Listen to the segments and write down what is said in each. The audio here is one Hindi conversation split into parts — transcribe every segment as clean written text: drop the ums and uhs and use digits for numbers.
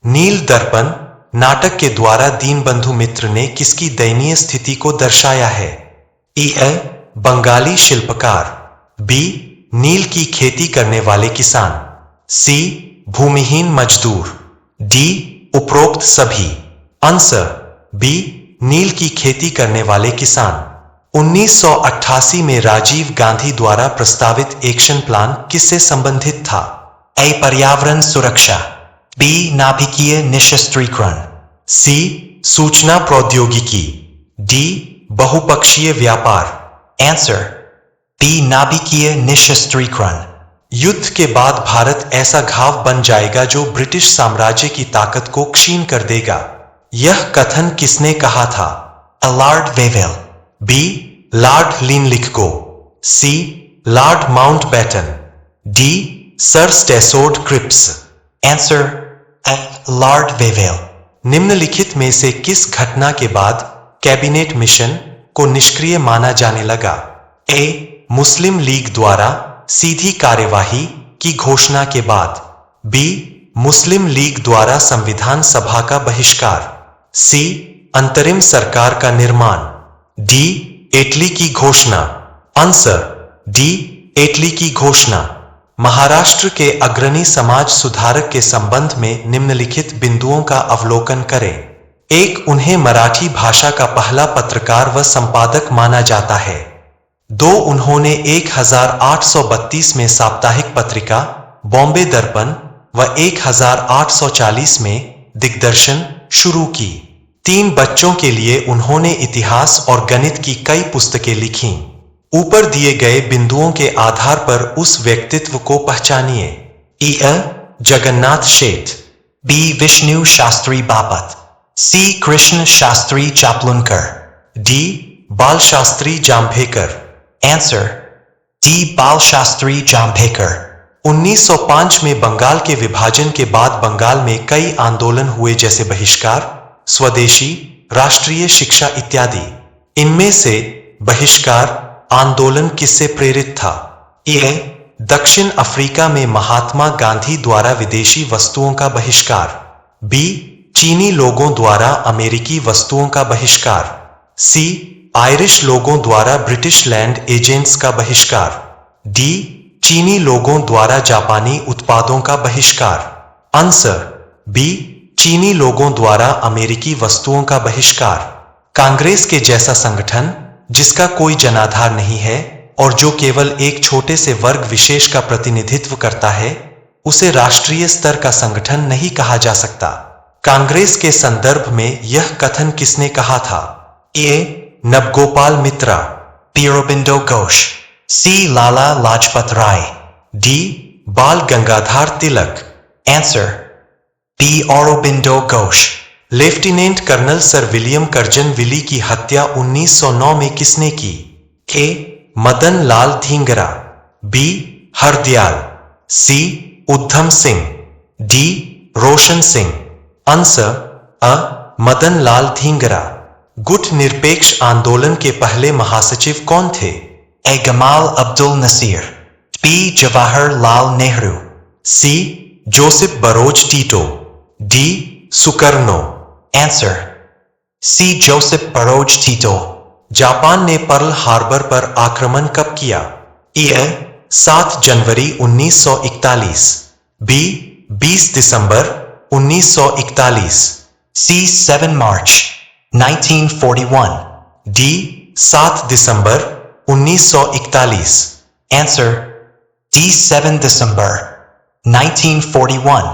नील दर्पण नाटक के द्वारा दीनबंधु मित्र ने किसकी दयनीय स्थिति को दर्शाया है? ए. बंगाली शिल्पकार, बी. नील की खेती करने वाले किसान, सी. भूमिहीन मजदूर, डी. उपरोक्त सभी। Answer B. नील की खेती करने वाले किसान। 1988 में राजीव गांधी द्वारा प्रस्तावित एक्शन प्लान किससे संबंधित था? ए. पर्यावरण सुरक्षा, बी. नाभिकीय निशस्त्रीकरण, सी. सूचना प्रौद्योगिकी, डी. बहुपक्षीय व्यापार। Answer B. नाभिकीय निशस्त्रीकरण। युद्ध के बाद भारत ऐसा घाव बन जाएगा जो ब्रिटिश साम्राज्य की ताकत को क्षीण कर देगा। यह कथन किसने कहा था? Lord Wavell, B. Lord Linlithgow, C. Lord Mountbatten, D. Sir Stafford Cripps. Answer Lord Wavell. निम्नलिखित में से किस घटना के बाद कैबिनेट मिशन को निष्क्रिय माना जाने लगा? ए. मुस्लिम लीग द्वारा सीधी कार्यवाही की घोषणा के बाद, बी. मुस्लिम लीग द्वारा संविधान सभा का बहिष्कार, सी. अंतरिम सरकार का निर्माण, डी. एटली की घोषणा। Answer D. एटली की घोषणा। महाराष्ट्र के अग्रणी समाज सुधारक के संबंध में निम्नलिखित बिंदुओं का अवलोकन करें। एक. उन्हें मराठी भाषा का पहला पत्रकार व संपादक माना जाता है। 2. उन्होंने 1832 में साप्ताहिक पत्रिका बॉम्बे दर्पण व 1840 में दिग्दर्शन शुरू की। 3. बच्चों के लिए उन्होंने इतिहास और गणित की कई पुस्तकें लिखीं। ऊपर दिए गए बिंदुओं के आधार पर उस व्यक्तित्व को पहचानिए। ए. जगन्नाथ शेठ, बी. विष्णु शास्त्री बापट, सी. कृष्ण शास्त्री चापलूनकर, डी. बाल शास्त्री जाम्भेकर। Answer D. बाल शास्त्री जाम्भेकर। 1905 में बंगाल के विभाजन के बाद बंगाल में कई आंदोलन हुए जैसे बहिष्कार, स्वदेशी, राष्ट्रीय शिक्षा इत्यादि। इनमें से बहिष्कार आंदोलन किससे प्रेरित था? ए. दक्षिण अफ्रीका में महात्मा गांधी द्वारा विदेशी वस्तुओं का बहिष्कार, बी. चीनी लोगों द्वारा अमेरिकी वस्तुओं का बहिष्कार, सी. आयरिश लोगों द्वारा ब्रिटिश लैंड एजेंट्स का बहिष्कार, डी. चीनी लोगों द्वारा जापानी उत्पादों का बहिष्कार। Answer B. चीनी लोगों द्वारा अमेरिकी वस्तुओं का बहिष्कार। कांग्रेस के जैसा संगठन जिसका कोई जनाधार नहीं है और जो केवल एक छोटे से वर्ग विशेष का प्रतिनिधित्व करता है, उसे राष्ट्रीय स्तर का संगठन नहीं कहा जा सकता। कांग्रेस के संदर्भ में यह कथन किसने कहा था? A. Nabagopal Mitra, B. Aurobindo Ghosh, C. Lala Lajpat Rai, D. Bal Gangadhar Tilak. Answer B. Aurobindo Ghosh. Lieutenant colonel Sir William Curzon Wyllie की हत्या 1909 में किसने की? A. Madan Lal Dhingra, B. Hardayal, C. Udham Singh, D. Roshan Singh. Answer अ. मदन लाल धींगरा। गुट निरपेक्ष आंदोलन के पहले महासचिव कौन थे? A. Gamal Abdul Nasser, B. Jawaharlal Nehru, C. Joseph Broz टीटो, D. Sukarno. Answer C. Joseph Broz Tito. Japan ने पर्ल हार्बर पर आक्रमण कब किया? ए. 7 जनवरी 1941, बी. 20 दिसंबर 1941, सी. 7 मार्च 1941, डी. 7 दिसंबर 1941। Answer D. 7 दिसंबर 1941।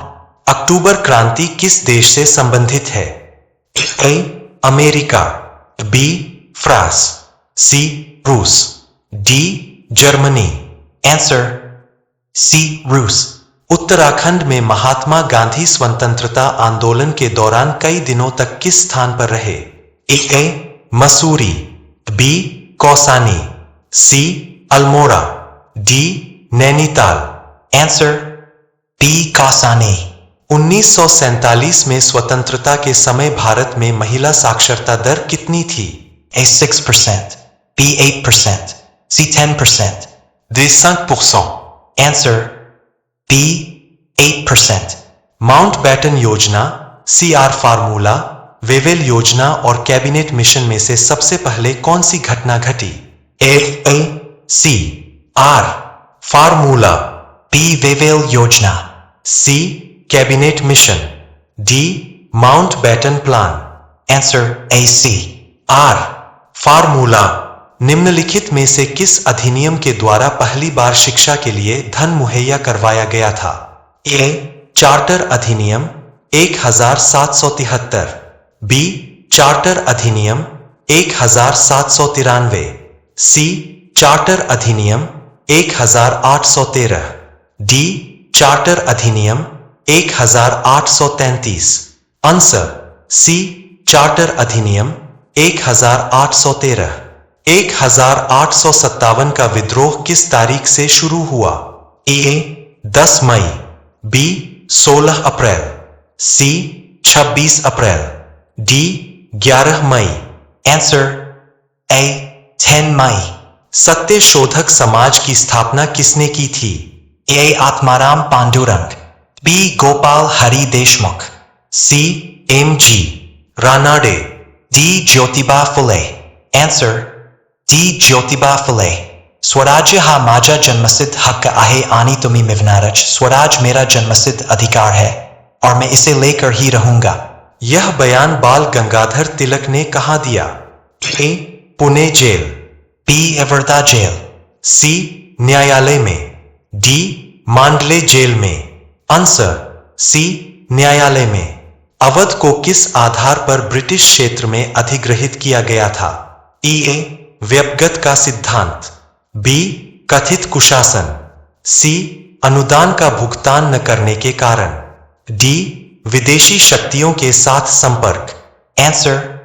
अक्टूबर क्रांति किस देश से संबंधित है? A. America, B. France, C. रूस, डी. जर्मनी। Answer C. रूस। उत्तराखंड में महात्मा गांधी स्वतंत्रता आंदोलन के दौरान कई दिनों तक किस स्थान पर रहे? A. Mussoorie, B. Kausani, C. Almora, D. Nainital. Answer B. Kausani. 1947 में स्वतंत्रता के समय भारत में महिला साक्षरता दर कितनी थी? A. 6%, B. 8%, C. 10%, D. 5%। Answer B. 8%। Mountbatten योजना, CR फार्मूला, वेवेल योजना और कैबिनेट मिशन में से सबसे पहले कौन सी घटना घटी? C. R. Formula, B. Wavell योजना, C. Cabinet mission, D. Mountbatten plan. Answer AC. R. Formula. निम्नलिखित में से किस अधिनियम के द्वारा पहली बार शिक्षा के लिए धन मुहैया करवाया गया था? A. चार्टर अधिनियम 1773, B. चार्टर अधिनियम 1793, C. चार्टर अधिनियम 1813, D. चार्टर अधिनियम 1833। Answer C. चार्टर अधिनियम 1813। 1857 का विद्रोह किस तारीख से शुरू हुआ? A. 10 मई, B. 16 अप्रैल, C. 26 अप्रैल, D. 11 मई। Answer A. 10 मई। सत्यशोधक समाज की स्थापना किसने की थी? A. Atmaram Pandurang, B. Gopal Hari Deshmukh, C. M.G. Ranade, D. Jyotiba Phule. Answer D. Jyotiba Phule. स्वराज्य हा माझा जन्मसिद्ध हक्क आहे आणि तुम्ही मिळवणारच। स्वराज मेरा जन्मसिद्ध अधिकार है और मैं इसे लेकर ही रहूंगा। यह बयान बाल गंगाधर तिलक ने कहा दिया? A. पुणे जेल, B. वर्धा जेल, C. न्यायालय में, D. मांडले जेल में। Answer C. न्यायालय में। अवध को किस आधार पर ब्रिटिश क्षेत्र में अधिग्रहित किया गया था? A. व्यपगत का सिद्धांत, B. कथित कुशासन, C. अनुदान का भुगतान न करने के कारण, D. विदेशी शक्तियों के साथ संपर्क। Answer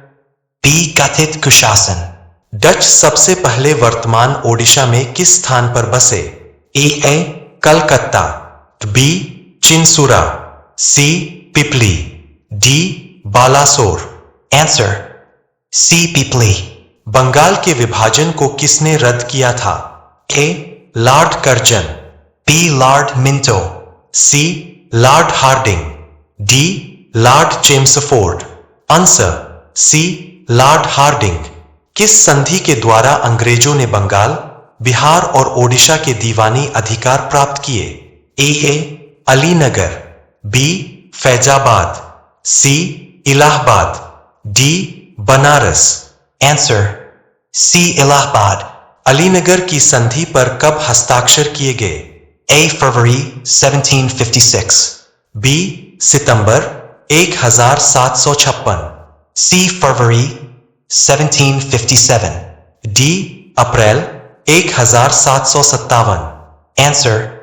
B. कथित कुशासन। डच सबसे पहले वर्तमान ओडिशा में किस स्थान पर बसे? A. Calcutta, B. Chinsurah, C. Pipli, D. Balasore. Answer C. Pipli. Bengal के विभाजन को किसने रद्द किया था? A. Lord Curzon, B. Lord Minto, C. Lord Hardinge, D. Lord Chelmsford. Answer C. Lord Hardinge. किस संधि के द्वारा अंग्रेजों ने बंगाल, बिहार और ओडिशा के दीवानी अधिकार प्राप्त किए? A. Alinagar, B. Faizabad, C. Allahabad, D. Banaras. Answer C. Allahabad. Alinagar की संधि पर कब हस्ताक्षर किए गए? A. February 1756, B. September 1756, C. February 1757, D. April 1757। Answer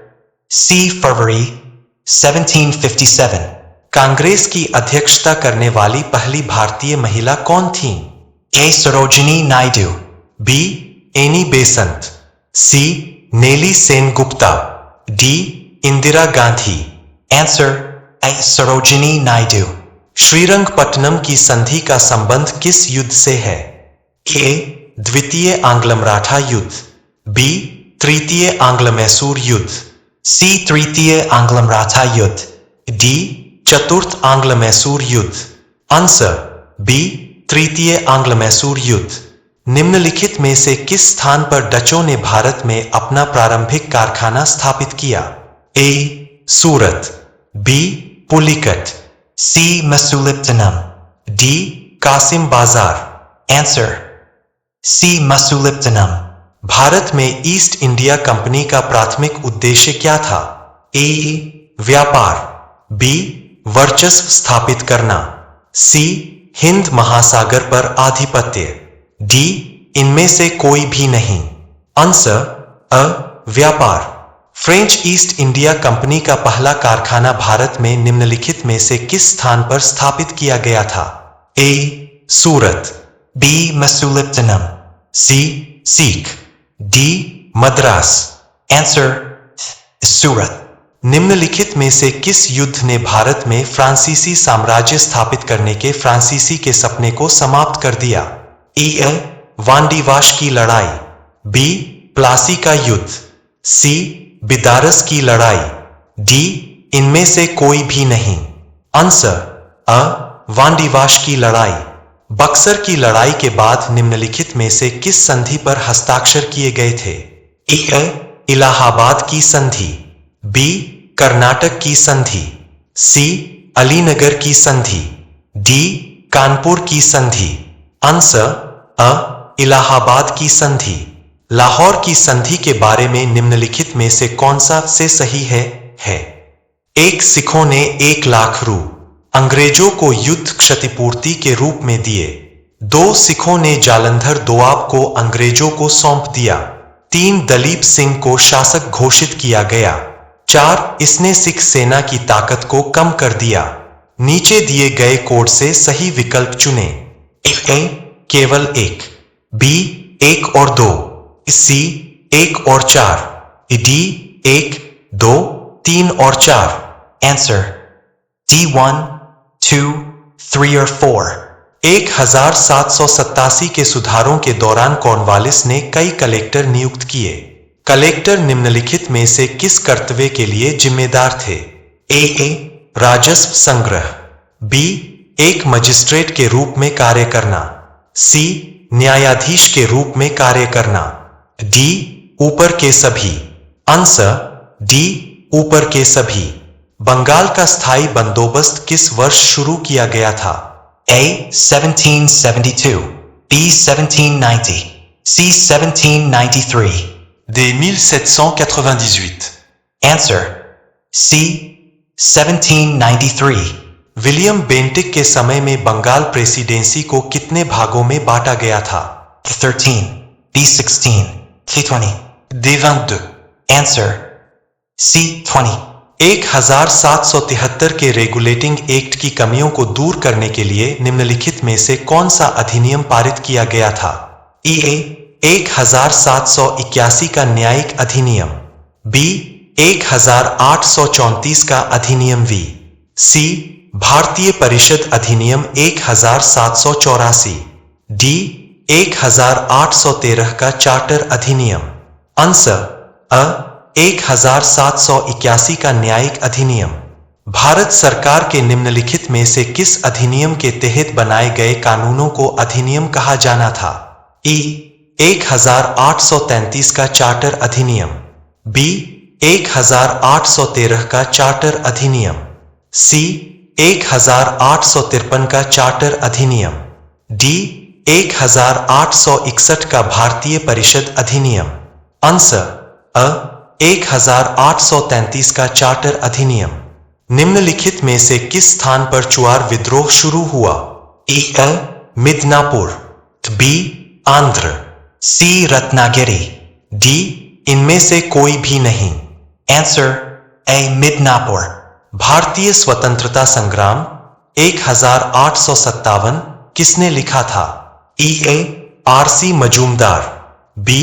C. फरवरी 1757। कांग्रेस की अध्यक्षता करने वाली पहली भारतीय महिला कौन थीं? A. Sarojini Naidu, B. Annie Besant, C. Nellie Sengupta, D. Indira Gandhi. Answer A. Sarojini Naidu. Srirangapatnam की संधि का संबंध किस युद्ध से है? A. द्वितीय आंग्ल मराठा युद्ध, B. तृतीय आंग्ल मैसूर युद्ध, C. तृतीय आंग्ल मराठा युद्ध, D. चतुर्थ आंग्ल मैसूर युद्ध। Answer B. तृतीय आंग्ल मैसूर युद्ध। निम्नलिखित में से किस स्थान पर डचों ने भारत में अपना प्रारंभिक कारखाना स्थापित किया? A. Surat, B. Pulicat, C. मसूलिपट्टनम, D. Qasim बाजार। Answer C. मसूलिपट्टनम। भारत में ईस्ट इंडिया कंपनी का प्राथमिक उद्देश्य क्या था? A. व्यापार, B. वर्चस्व स्थापित करना, C. हिंद महासागर पर आधिपत्य, D. इनमें से कोई भी नहीं। आंसर अ. व्यापार। फ्रेंच ईस्ट इंडिया कंपनी का पहला कारखाना भारत में निम्नलिखित में से किस स्थान पर स्थापित किया गया था? A. Surat, B. मसूलिपट्टनम, C. सीख, D. मद्रास। आंसर सूरत। निम्नलिखित में से किस युद्ध ने भारत में फ्रांसीसी साम्राज्य स्थापित करने के फ्रांसीसी के सपने को समाप्त कर दिया? A. वांडीवाश की लड़ाई, B. प्लासी का युद्ध, C. बिदारस की लड़ाई, D. इनमें से कोई भी नहीं। आंसर अ वांडीवाश की लड़ाई। बक्सर की लड़ाई के बाद निम्नलिखित में से किस संधि पर हस्ताक्षर किए गए थे? ए इलाहाबाद की संधि, बी कर्नाटक की संधि, सी अलीनगर की संधि, डी कानपुर की संधि। आंसर अ इलाहाबाद की संधि। लाहौर की संधि के बारे में निम्नलिखित में से कौन सा से सही है? एक, सिखों ने 1 लाख रू अंग्रेजों को युद्ध क्षतिपूर्ति के रूप में दिए। 2, सिखों ने जालंधर दोआब को अंग्रेजों को सौंप दिया। 3, दलीप सिंह को शासक घोषित किया गया। 4, इसने सिख सेना की ताकत को कम कर दिया। नीचे दिए गए कोड से सही विकल्प चुने। ए केवल 1, बी 1 और 2, सी 1 और 4, डी 1, 2, 3 और 4। आंसर D1, 2, 3 और 4। 1787 के सुधारों के दौरान कॉर्नवालिस ने कई कलेक्टर नियुक्त किए। कलेक्टर निम्नलिखित में से किस कर्तव्य के लिए जिम्मेदार थे? ए राजस्व संग्रह, बी एक मजिस्ट्रेट के रूप में कार्य करना, सी न्यायाधीश के रूप में कार्य करना, डी ऊपर के सभी। आंसर डी ऊपर के सभी। बंगाल का स्थायी बंदोबस्त किस वर्ष शुरू किया गया था? A 1772, B 1790, C 1793, D 1798। Answer C 1793। William Bentinck के समय में बंगाल प्रेसिडेंसी को कितने भागों में बांटा गया था? 13, B 16, C 20, D 22। Answer C 20। 1773 के रेगुलेटिंग एक्ट की कमियों को दूर करने के लिए निम्नलिखित में से कौन सा अधिनियम पारित किया गया था? ए 1781 का न्यायिक अधिनियम, बी 1834 का अधिनियम वी, सी भारतीय परिषद अधिनियम 1784, डी 1813 का चार्टर अधिनियम। आंसर अ 1781 का न्यायिक अधिनियम। भारत सरकार के निम्नलिखित में से किस अधिनियम के तहत बनाए गए कानूनों को अधिनियम कहा जाना था? ई 1833 का चार्टर अधिनियम, बी 1813 का चार्टर अधिनियम, सी 1853 का चार्टर अधिनियम, डी 1861 का भारतीय परिषद अधिनियम। आंसर अ 1833 का चार्टर अधिनियम। निम्नलिखित में से किस स्थान पर चुआर विद्रोह शुरू हुआ? A Midnapore, B Andhra, C Ratnagiri, D इनमें से कोई भी नहीं। Answer A Midnapore. भारतीय स्वतंत्रता संग्राम 1857 किसने लिखा था? A R C. Majumdar, B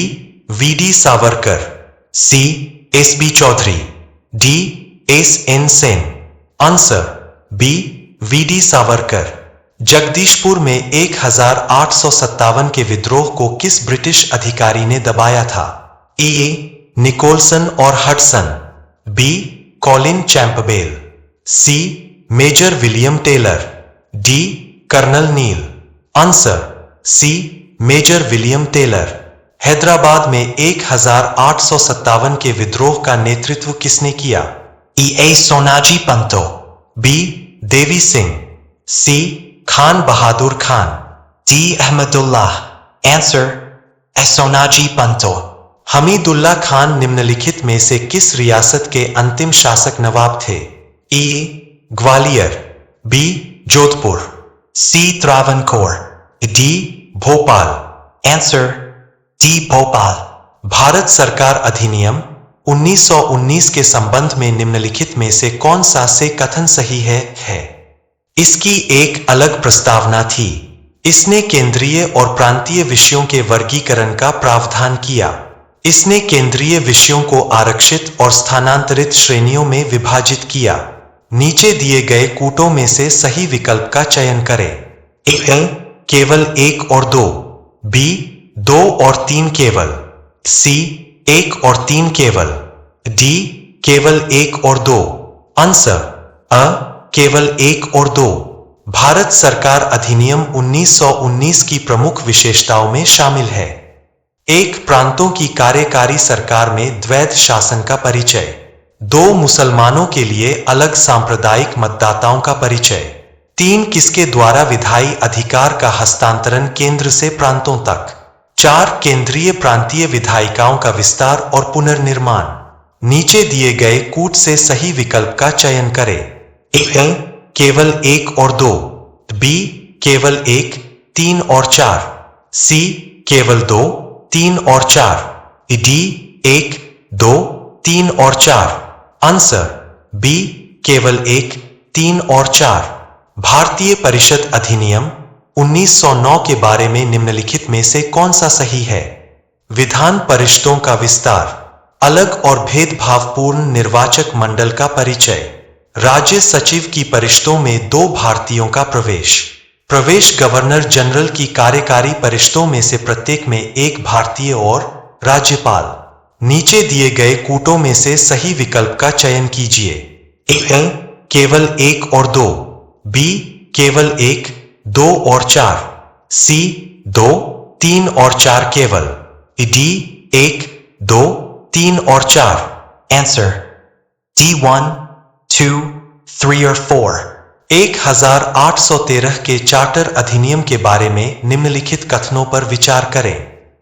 V D. Savarkar, C S B. Chaudhary, D S N. Sen. Answer B V D. Savarkar. Jagdishpur में 1857 के विद्रोह को किस ब्रिटिश अधिकारी ने दबाया था? ए निकोलसन और Hudson, B Colin Campbell, C Major William Taylor, D Colonel Neill. Answer C Major William Taylor. Hyderabad में 1857 के विद्रोह का नेतृत्व किसने किया? A Sonaji Panto, B Devi Singh, C Khan Bahadur Khan, D Ahmadullah. Answer A Sonaji Panto. Hamidullah Khan निम्नलिखित में से किस रियासत के अंतिम शासक नवाब थे? A Gwalior, B Jodhpur, C Travancore, D Bhopal. Answer D Bhopal. Bharat सरकार अधिनियम 1919 के संबंध में निम्नलिखित में से कौन सा से कथन सही है? इसकी एक अलग प्रस्तावना थी। इसने केंद्रीय और प्रांतीय विषयों के वर्गीकरण का प्रावधान किया। इसने केंद्रीय विषयों को आरक्षित और स्थानांतरित श्रेणियों में विभाजित किया। नीचे दिए गए कूटों में से सही विकल्प का चयन करें। ए केवल 1 और 2, बी 2 और 3 केवल, सी 1 और 3 केवल, डी केवल 1 और 2। आंसर अ केवल 1 और 2। भारत सरकार अधिनियम 1919 की प्रमुख विशेषताओं में शामिल है। 1 प्रांतों की कार्यकारी सरकार में द्वैध शासन का परिचय। 2 मुसलमानों के लिए अलग सांप्रदायिक मतदाताओं का परिचय। 3 किसके द्वारा विधायी अधिकार का हस्तांतरण केंद्र से प्रांतों तक। 4 केंद्रीय प्रांतीय विधायिकाओं का विस्तार और पुनर्निर्माण। नीचे दिए गए कूट से सही विकल्प का चयन करें। ए केवल 1 और 2, बी केवल 1, 3 और 4, सी केवल 2, 3 और 4, डी 1, 2, 3 और 4। आंसर बी केवल 1, 3 और 4। भारतीय परिषद अधिनियम 1909 के बारे में निम्नलिखित में से कौन सा सही है? विधान परिषदों का विस्तार, अलग और भेदभावपूर्ण निर्वाचक मंडल का परिचय, राज्य सचिव की परिषदों में 2 भारतीयों का प्रवेश, गवर्नर जनरल की कार्यकारी परिषदों में से प्रत्येक में 1 भारतीय और राज्यपाल। नीचे दिए गए कूटों में से सही विकल्प का चयन कीजिए। ए केवल 1 और 2, बी केवल 1, 2 और 4, सी 2, 3 और 4 केवल, डी 1, 2, 3 और 4। आंसर D1, 2, 3 और 4। 1813 के चार्टर अधिनियम के बारे में निम्नलिखित कथनों पर विचार करें।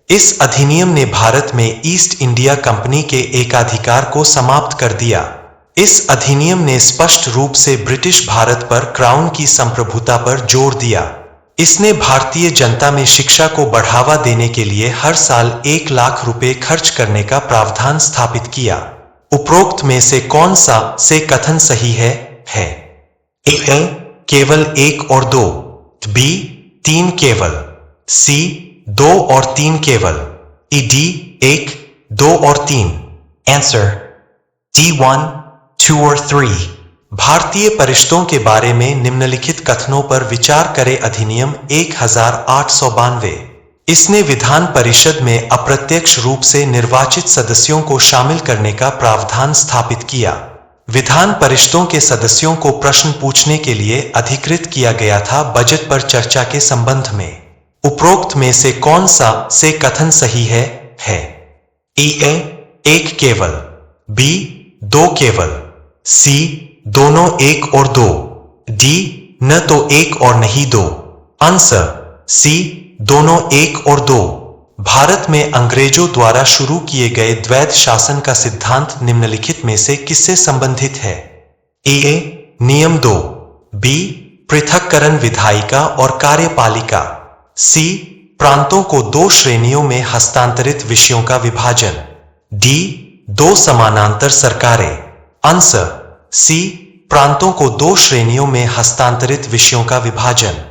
इस अधिनियम ने भारत में ईस्ट इंडिया कंपनी के एकाधिकार को समाप्त कर दिया। इस अधिनियम ने स्पष्ट रूप से ब्रिटिश भारत पर क्राउन की संप्रभुता पर जोर दिया। इसने भारतीय जनता में शिक्षा को बढ़ावा देने के लिए हर साल 1 लाख रुपए खर्च करने का प्रावधान स्थापित किया। उपरोक्त में से कौन सा से कथन सही है? ए केवल 1 और 2, बी 3 केवल, सी 2 और 3 केवल, डी 1, 2 और 3। आंसर D1, 2 और 3। भारतीय परिषदों के बारे में निम्नलिखित कथनों पर विचार करें। अधिनियम 1892। इसने विधान परिषद में अप्रत्यक्ष रूप से निर्वाचित सदस्यों को शामिल करने का प्रावधान स्थापित किया। विधान परिषदों के सदस्यों को प्रश्न पूछने के लिए अधिकृत किया गया था बजट पर चर्चा के संबंध में। उपरोक्त में से कौन सा से कथन सही है? ए 1 केवल, बी 2 केवल, सी दोनों 1 और 2, डी न तो 1 और नहीं 2। आंसर सी दोनों 1 और 2। भारत में अंग्रेजों द्वारा शुरू किए गए द्वैध शासन का सिद्धांत निम्नलिखित में से किससे संबंधित है? ए नियम 2, बी पृथक्करण विधायिका और कार्यपालिका, सी प्रांतों को 2 श्रेणियों में हस्तांतरित विषयों का विभाजन, डी 2 समानांतर सरकारें। आंसर सी प्रांतों को 2 श्रेणियों में हस्तांतरित विषयों का विभाजन।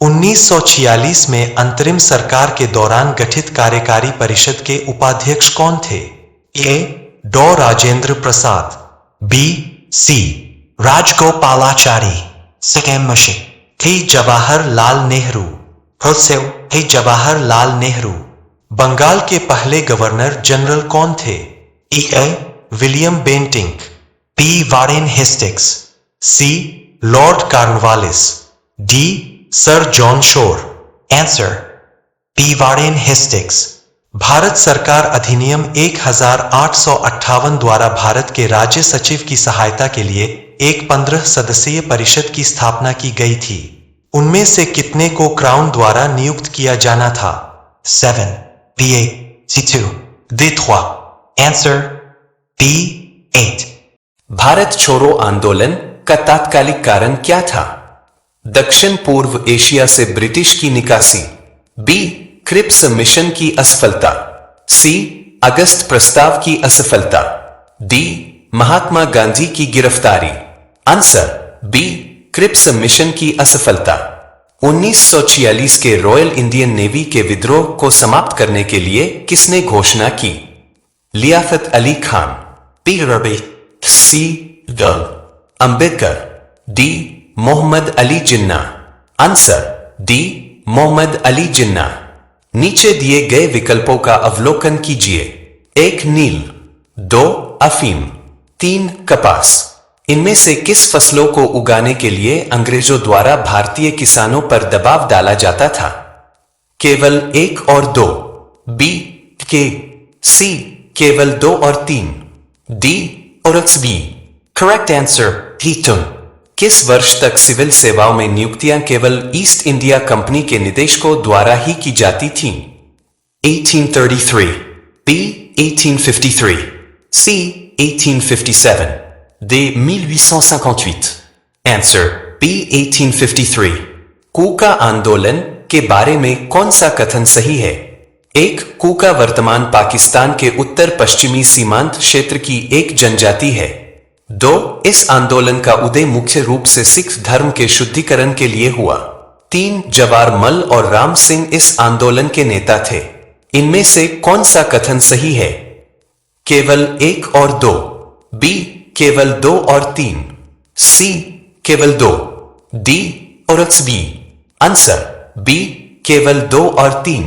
1946 में अंतरिम सरकार के दौरान गठित कार्यकारी परिषद के उपाध्यक्ष कौन थे? ए डॉ राजेंद्र प्रसाद, बी सी राजगोपालाचारी, सेकेमशी, थे जवाहरलाल नेहरू, थे जवाहरलाल नेहरू। बंगाल के पहले गवर्नर जनरल कौन थे? A William Bentinck, B Warren Hastings, C lord Cornwallis, D sir John Shore. Answer B Warren Hastings. Bharat सरकार अधिनियम 1858 द्वारा भारत के राज्य सचिव की सहायता के लिए एक 15 सदस्यीय परिषद की स्थापना की गई थी। उनमें से कितने को क्राउन द्वारा नियुक्त किया जाना था? 7, B 2, D3। Answer B 8। Bharat छोड़ो आंदोलन का तात्कालिक कारण क्या था? दक्षिण पूर्व एशिया से ब्रिटिश की निकासी, बी क्रिप्स मिशन की असफलता, सी अगस्त प्रस्ताव की असफलता, डी महात्मा गांधी की गिरफ्तारी। आंसर बी क्रिप्स मिशन की असफलता। 1946 के रॉयल इंडियन नेवी के विद्रोह को समाप्त करने के लिए किसने घोषणा की? लियाकत अली खान, पी रबी, सी Ambedkar, D Mohammad Ali Jinnah. Answer D Mohammad Ali Jinnah. नीचे दिए गए विकल्पों का अवलोकन कीजिए। 1 नील, 2 अफीम, 3 कपास, इनमें से किस फसलों को उगाने के लिए अंग्रेजों द्वारा भारतीय किसानों पर दबाव डाला जाता था? केवल 1 और 2, बी के, सी केवल 2 और 3, डी और बी। Correct answer Heaton. किस वर्ष तक सिविल सेवाओं में नियुक्तियां केवल ईस्ट इंडिया कंपनी के निदेशकों द्वारा ही की जाती थीं? 1833, B 1853, C 1857, D 1858। Answer B 1853। Kuka आंदोलन के बारे में कौन सा कथन सही है? 1. कूका वर्तमान पाकिस्तान के उत्तर पश्चिमी सीमांत क्षेत्र की एक जनजाति है। 2. इस आंदोलन का उदय मुख्य रूप से सिख धर्म के शुद्धिकरण के लिए हुआ। 3. जवाहर मल और राम सिंह इस आंदोलन के नेता थे। इनमें से कौन सा कथन सही है? केवल 1 और 2, बी केवल 2 और 3, सी केवल 2, डी और बी। आंसर बी केवल 2 और 3।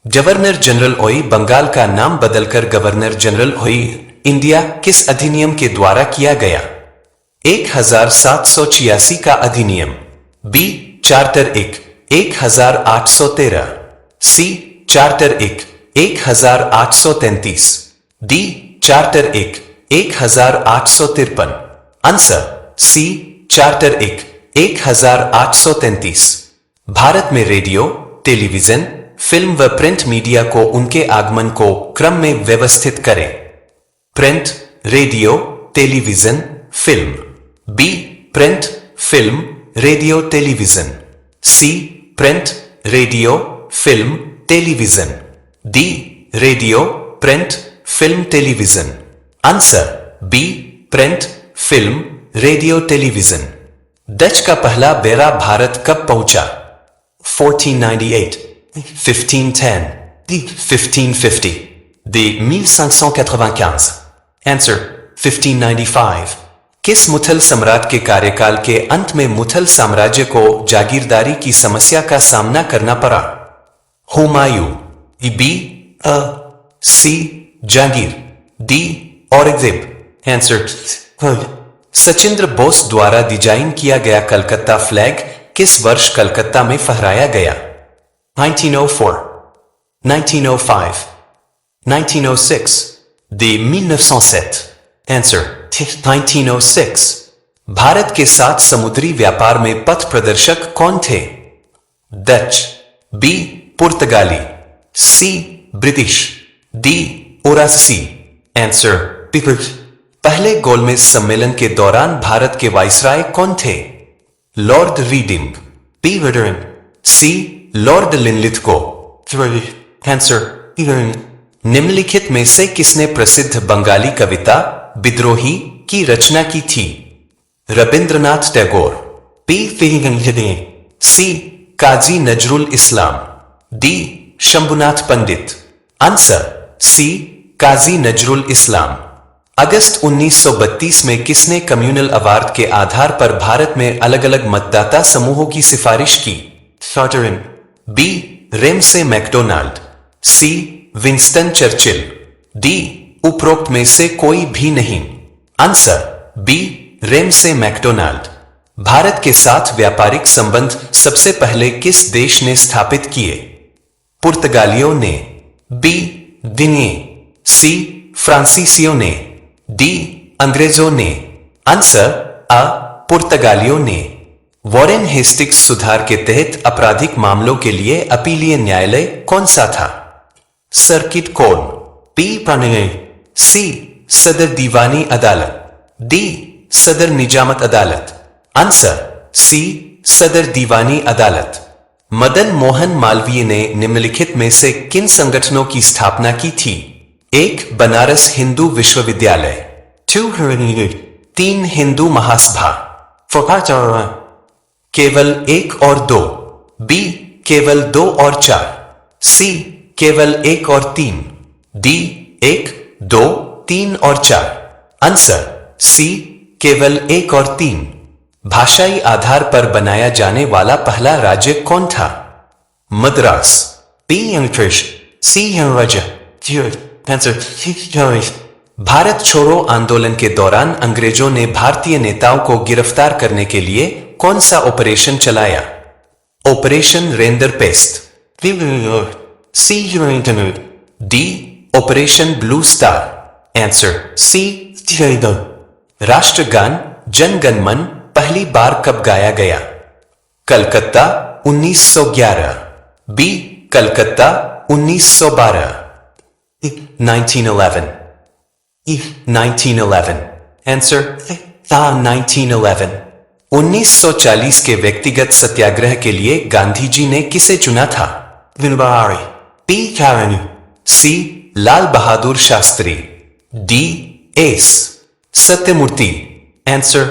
गवर्नर जनरल ओई बंगाल का नाम बदलकर गवर्नर जनरल ओई इंडिया किस अधिनियम के द्वारा किया गया? 1786 का अधिनियम, B charter 1 1813, C charter 1 1833, D charter 1 1853। Answer C charter 1 1833। Bharat में रेडियो, टेलीविजन, फिल्म व प्रिंट मीडिया को उनके आगमन को क्रम में व्यवस्थित करें। Print, radio, television, film. B print, film, radio, television, C print, radio, film, television, D radio, print, film, television. Answer B print, film, radio, television. Dutch का पहला बेड़ा भारत कब पहुंचा? 1498, 1510, 1550, डी 1595। आंसर 1595। किस मुथल सम्राट के कार्यकाल के अंत में मुथल साम्राज्य को जागीरदारी की समस्या का सामना करना पड़ा? Humayun, B C Jahangir, D Aurangzeb. Answer Sachindra Bose द्वारा डिजाइन किया गया कलकत्ता फ्लैग किस वर्ष कलकत्ता में फहराया गया? 1904, 1905, 1906, डी 1907। आंसर 1906। भारत के साथ समुद्री व्यापार में पथ प्रदर्शक कौन थे? डच, बी पुर्तगाली, सी ब्रिटिश, डी ओरासी। आंसर पहले गोलमेज सम्मेलन के दौरान भारत के वाइसराय कौन थे? लॉर्ड रीडिंग, बी वेडरन, सी लॉर्ड लिनलिथगो। आंसर निम्नलिखित में से किसने प्रसिद्ध बंगाली कविता विद्रोही की रचना की थी? रविंद्रनाथ टैगोर, बी सी काजी नजरुल इस्लाम, डी शंभुनाथ पंडित। आंसर सी काजी नजरुल इस्लाम। अगस्त 1932 में किसने कम्युनल अवार्ड के आधार पर भारत में अलग अलग मतदाता समूहों की सिफारिश की? सॉटरिन, B Ramsay MacDonald, C Winston Churchill, D उपरोक्त में से कोई भी नहीं। Answer B Ramsay MacDonald. Bharat के साथ व्यापारिक संबंध सबसे पहले किस देश ने स्थापित किए? पुर्तगालियों ने, बी दिनिये, सी फ्रांसीसियों ने, डी अंग्रेजों ने। आंसर अ पुर्तगालियों ने। वॉरेन हेस्टिक्स सुधार के तहत आपराधिक मामलों के लिए अपीलीय न्यायालय कौन सा था? सर्किट कोर्ट, बी प्राणिय, सी सदर दीवानी अदालत, डी सदर निजामत अदालत। आंसर सी सदर दीवानी अदालत। मदन मोहन मालवीय ने निम्नलिखित में से किन संगठनों की स्थापना की थी? 1 बनारस हिंदू विश्वविद्यालय, 2 3 हिंदू महासभा, केवल 1 और 2, बी केवल 2 और 4, सी केवल 1 और 3, डी 1 2 3 और 4। आंसर सी केवल 1 और 3। भाषाई आधार पर बनाया जाने वाला पहला राज्य कौन था? मद्रास, बी इंग्लिश, सी राज्य। आंसर भारत छोड़ो आंदोलन के दौरान अंग्रेजों ने भारतीय नेताओं को गिरफ्तार करने के लिए कौन सा ऑपरेशन चलाया? ऑपरेशन रेंदर पेस्ट, C D operation Blue Star, answer C राष्ट्रगान जन गण मन पहली बार कब गाया गया? Calcutta 1911, B Calcutta 1912, 1911, 1911, answer 1911। 1940 के व्यक्तिगत सत्याग्रह के लिए गांधी जी ने किसे चुना था? विनोबा, पी कारणी, C Lal Bahadur Shastri, D S Satyamurti, answer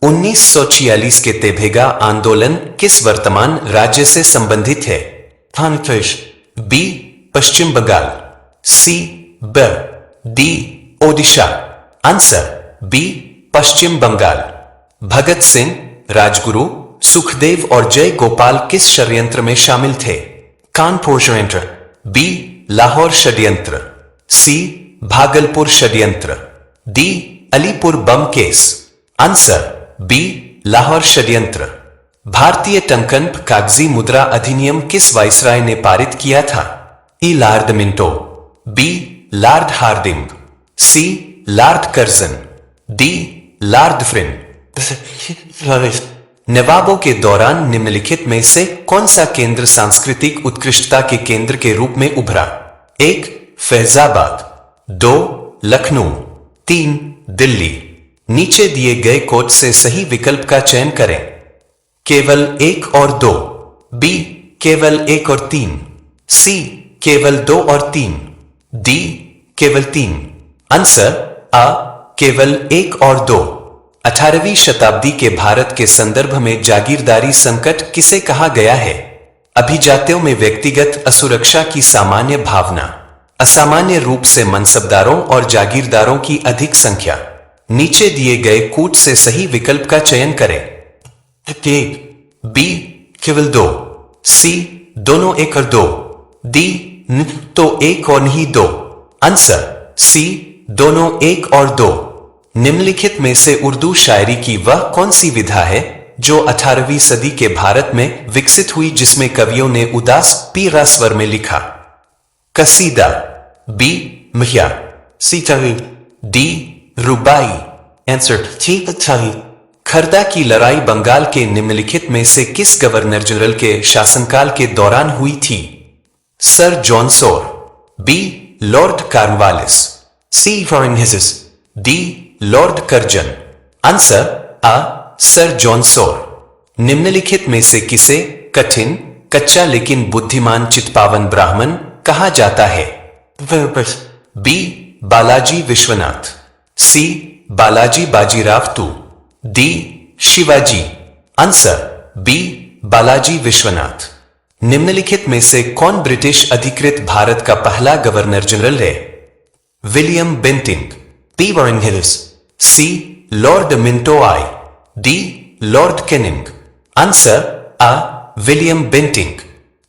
1946 के तेभेगा आंदोलन किस वर्तमान राज्य से संबंधित है? B Paschim Bangal, C D Odisha, answer B Paschim Bangal. Bhagat Singh, Rajguru, Sukhdev और जय गोपाल किस षड्यंत्र में शामिल थे? कानपुर षड्यंत्र, बी लाहौर षड्यंत्र, सी भागलपुर षड्यंत्र, डी अलीपुर बम केस, आंसर बी लाहौर षड्यंत्र। भारतीय टंकन कागजी मुद्रा अधिनियम किस वाइसराय ने पारित किया था? E Lord Minto, B Lord Hardinge, C Lord Curzon, D Lord Dufferin. नवाबों के दौरान निम्नलिखित में से कौन सा केंद्र सांस्कृतिक उत्कृष्टता के केंद्र के रूप में उभरा? 1 फैजाबाद, 2 लखनऊ, 3 दिल्ली। नीचे दिए गए कोड से सही विकल्प का चयन करें। केवल 1 और 2, बी केवल 1 और 3, सी केवल 2 और 3, डी केवल 3, आंसर आ केवल 1 और 2। 18वीं शताब्दी के भारत के संदर्भ में जागीरदारी संकट किसे कहा गया है? अभिजात्यों में व्यक्तिगत असुरक्षा की सामान्य भावना, असामान्य रूप से मनसबदारों और जागीरदारों की अधिक संख्या। नीचे दिए गए कूट से सही विकल्प का चयन करें। बी केवल 2, सी दोनों 1 और 2, डी तो 1 और नहीं 2, आंसर सी दोनों 1 और 2। निम्नलिखित में से उर्दू शायरी की वह कौन सी विधा है जो 18वीं सदी के भारत में विकसित हुई जिसमें कवियों ने उदास पीरा स्वर में लिखा? कसीदा, बी महिया, सी डी रुबाई, आंसर ठीक अच्छाई। खरदा की लड़ाई बंगाल के निम्नलिखित में से किस गवर्नर जनरल के शासनकाल के दौरान हुई थी? सर जॉन सोर, बी लॉर्ड कार्नवालिस, सी फॉरेनहिसिस, डी लॉर्ड कर्जन, आंसर आ सर जॉन सोर। निम्नलिखित में से किसे कठिन, कच्चा लेकिन बुद्धिमान चित्पावन ब्राह्मण कहा जाता है? B Balaji Vishwanath, C Balaji Bajirao two, D Shivaji, answer B Balaji Vishwanath. निम्नलिखित में से कौन ब्रिटिश अधिकृत भारत का पहला गवर्नर जनरल है? विलियम बेंटिंग, पी वॉरेनहिलिस, C lord Minto I, D lord Canning, answer आ विलियम बेंटिंग।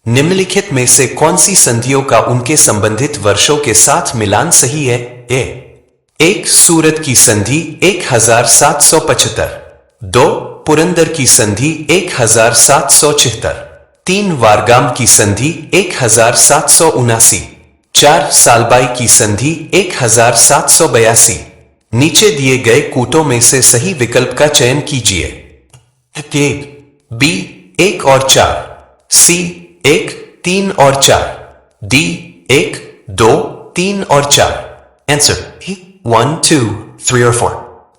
निम्नलिखित में से कौन सी संधियों का उनके संबंधित वर्षों के साथ मिलान सही है? ए 1 सूरत की संधि 1775, 2 पुरंदर की संधि 1776, 3 वारगाम की संधि 1779, 4 सालबाई की संधि 1782। नीचे दिए गए कूटों में से सही विकल्प का चयन कीजिए। बी 1 और 4, सी 1, 3 और 4, डी 1, 2, 3 और 4, आंसर 1, 2, 3 और 4।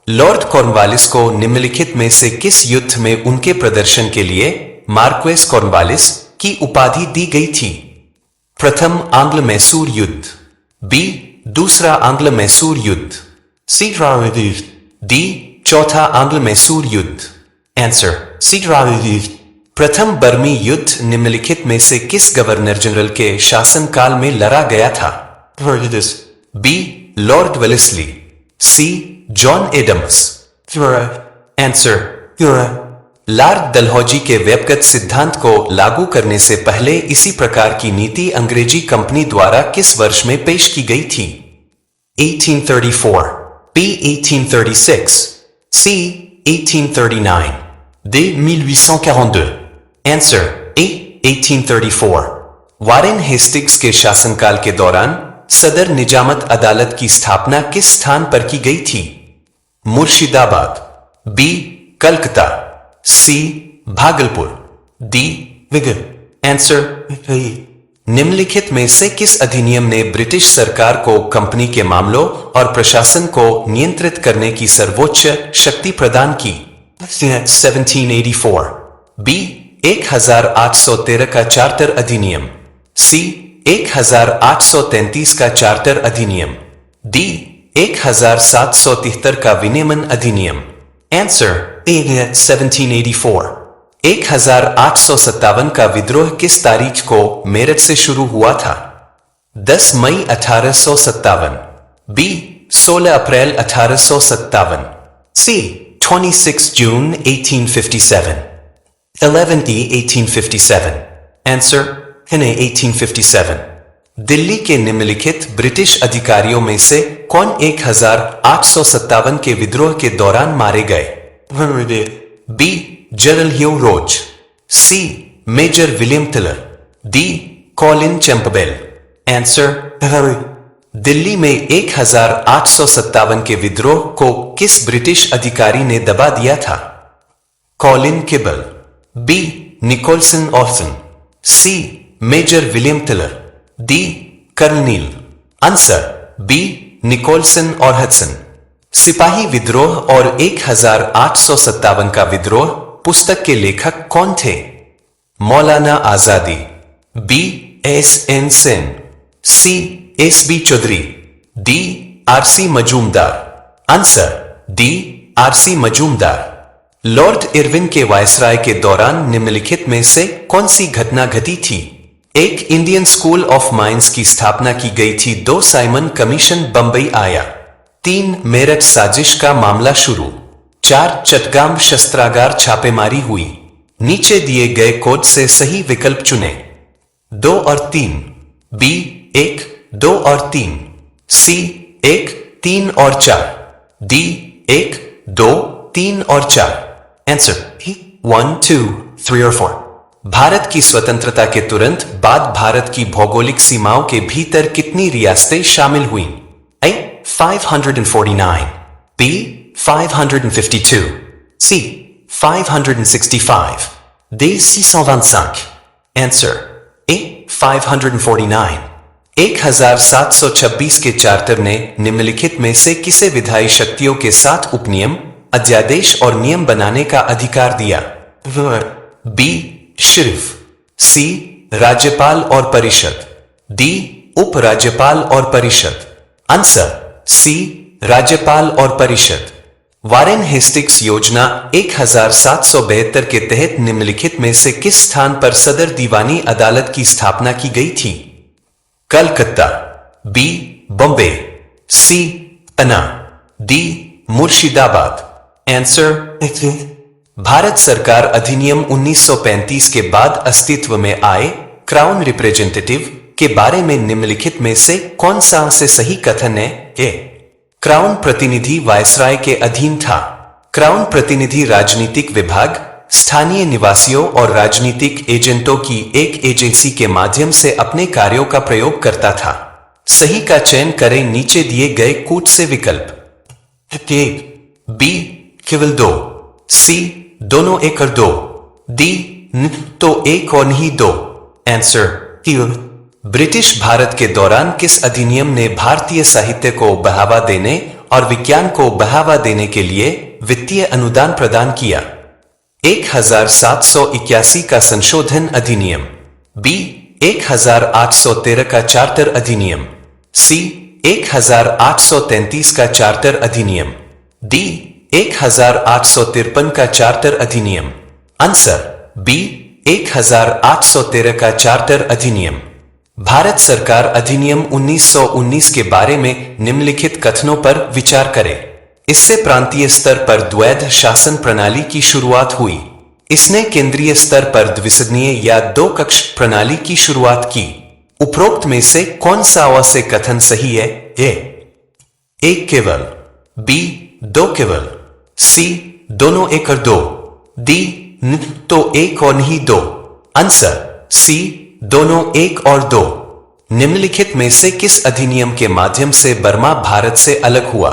लॉर्ड कॉर्नवालिस को निम्नलिखित में से किस युद्ध में उनके प्रदर्शन के लिए मार्क्वेस कॉर्नवालिस की उपाधि दी गई थी? प्रथम आंग्ल मैसूर युद्ध, बी दूसरा आंग्ल मैसूर युद्ध, सी डी चौथा आंग्ल मैसूर युद्ध, आंसर सी प्रथम बर्मी युद्ध निम्नलिखित में से किस गवर्नर जनरल के शासनकाल में लड़ा गया था? B Lord Wellesley, C John Adams, answer Lord Dalhousie के व्यक्तिगत सिद्धांत को लागू करने से पहले इसी प्रकार की नीति अंग्रेजी कंपनी द्वारा किस वर्ष में पेश की गई थी? 1834, B. 1836, C. 1839, D. 1842. Answer A. 1834. Warren Hastings के शासनकाल के दौरान सदर निजामत अदालत की स्थापना किस स्थान पर की गई थी? Murshidabad, B. Calcutta, C. Bhagalpur, D. Vigour. Answer निम्नलिखित में से किस अधिनियम ने ब्रिटिश सरकार को कंपनी के मामलों और प्रशासन को नियंत्रित करने की सर्वोच्च शक्ति प्रदान की? 1784, B. 1813 का चार्टर अधिनियम, C. 1833 का चार्टर अधिनियम, D. 1773 का विनियमन अधिनियम। आंसर 1784। 1857 का विद्रोह किस तारीख को मेरठ से शुरू हुआ था? 10 मई 1857, B. 16 अप्रैल 1857, C. 26 जून 1857, 11 1857। आंसर 1857। दिल्ली के निम्नलिखित ब्रिटिश अधिकारियों में से कौन 1857 के विद्रोह के दौरान मारे गए? B. General Hugh Rose, C. Major William tiller, D. Colin Campbell. Answer Delhi में 1857 के विद्रोह को किस ब्रिटिश अधिकारी ने दबा दिया था? Colin Campbell, B. निकोलसन ऑर्थन, C. Major William tiller, D. Colonel. Answer B. Nicholson और हडसन। सिपाही विद्रोह और 1857 का विद्रोह पुस्तक के लेखक कौन थे? मौलाना आजादी, B. S.N. Sen, C. S.B. Chaudhary, D. R.C. Majumdar. Answer D. R.C. Majumdar. Lord Irwin के वायसराय के दौरान निम्नलिखित में से कौन सी घटना घटी थी? 1. इंडियन स्कूल ऑफ माइंस की स्थापना की गई थी। 2. साइमन कमीशन बंबई आया। 3. मेरठ साजिश का मामला शुरू। 4. चटगाम शस्त्रागार छापेमारी हुई। नीचे दिए गए कोड से सही विकल्प चुने। 2 और 3, B. 1, 2 और 3, C. 1, 3 और 4, D. 1, 2, 3 और 4। आंसर 1, 2, 3 और 4। भारत की स्वतंत्रता के तुरंत बाद भारत की भौगोलिक सीमाओं के भीतर कितनी रियासतें शामिल हुईं? A. 549, B. 552, C. 565, D. 625। Answer A. 549। 1726 के चार्टर ने निम्नलिखित में से किसे विधायी शक्तियों के साथ उपनियम, अध्यादेश और नियम बनाने का अधिकार दिया? B. सिर्फ, C. राज्यपाल और परिषद, D. उपराज्यपाल और परिषद। Answer C. राज्यपाल और परिषद। वारेन हेस्टिंग्स योजना 1772 के तहत निम्नलिखित में से किस स्थान पर सदर दीवानी अदालत की स्थापना की गई थी? कलकत्ता, B. बॉम्बे, C. पन्ना, D. मुर्शिदाबाद। आंसर भारत सरकार अधिनियम 1935 के बाद अस्तित्व में आए क्राउन रिप्रेजेंटेटिव के बारे में निम्नलिखित में से कौन सा से सही कथन है? ए. क्राउन प्रतिनिधि वायसराय के अधीन था। क्राउन प्रतिनिधि राजनीतिक विभाग, स्थानीय निवासियों और राजनीतिक एजेंटों की एक एजेंसी के माध्यम से अपने कार्यों का प्रयोग करता था। सही का चयन करें नीचे दिए गए कूट से विकल्प। B. केवल 2, C. दोनों 1 और 2, D. तो 1 और नहीं 2। आंसर ब्रिटिश भारत के दौरान किस अधिनियम ने भारतीय साहित्य को बढ़ावा देने और विज्ञान को बढ़ावा देने के लिए वित्तीय अनुदान प्रदान किया? 1781 का संशोधन अधिनियम, B. 1813 का चार्टर अधिनियम, C. 1833 का चार्टर अधिनियम, D. 1853 का चार्टर अधिनियम। Answer B. 1813 का चार्टर अधिनियम। भारत सरकार अधिनियम 1919 के बारे में निम्नलिखित कथनों पर विचार करें। इससे प्रांतीय स्तर पर द्वैध शासन प्रणाली की शुरुआत हुई। इसने केंद्रीय स्तर पर द्विसदनीय या 2 कक्ष प्रणाली की शुरुआत की। उपरोक्त में से कौन सा व से कथन सही है? ए. एक केवल, बी 2 केवल, सी दोनों 1 और 2, डी तो 1 और नहीं 2। आंसर सी दोनों 1 और 2। निम्नलिखित में से किस अधिनियम के माध्यम से बर्मा भारत से अलग हुआ?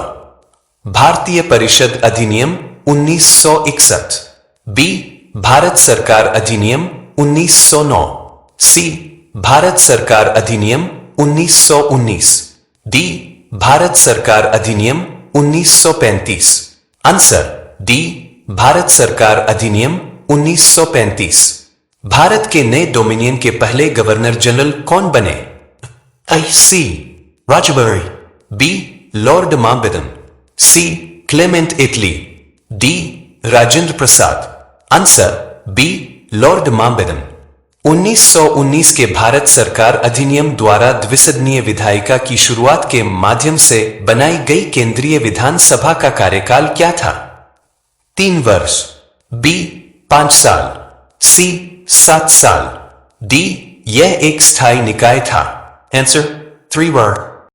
भारतीय परिषद अधिनियम 1961, बी भारत सरकार अधिनियम 1909, सी भारत सरकार अधिनियम 1919, डी भारत सरकार अधिनियम 1935। आंसर डी भारत सरकार अधिनियम 1935। भारत के नए डोमिनियन के पहले गवर्नर जनरल कौन बने? सी राजबरी, B Lord Mountbatten, C Clement Attlee, D Rajendra Prasad. Answer B Lord Mountbatten. 1919 के भारत सरकार अधिनियम द्वारा द्विसदनीय विधायिका की शुरुआत के माध्यम से बनाई गई केंद्रीय विधानसभा का कार्यकाल क्या था? 3 वर्ष, बी 5 साल, सी 7 साल, डी यह एक स्थायी निकाय था। आंसर 3 वर्ष।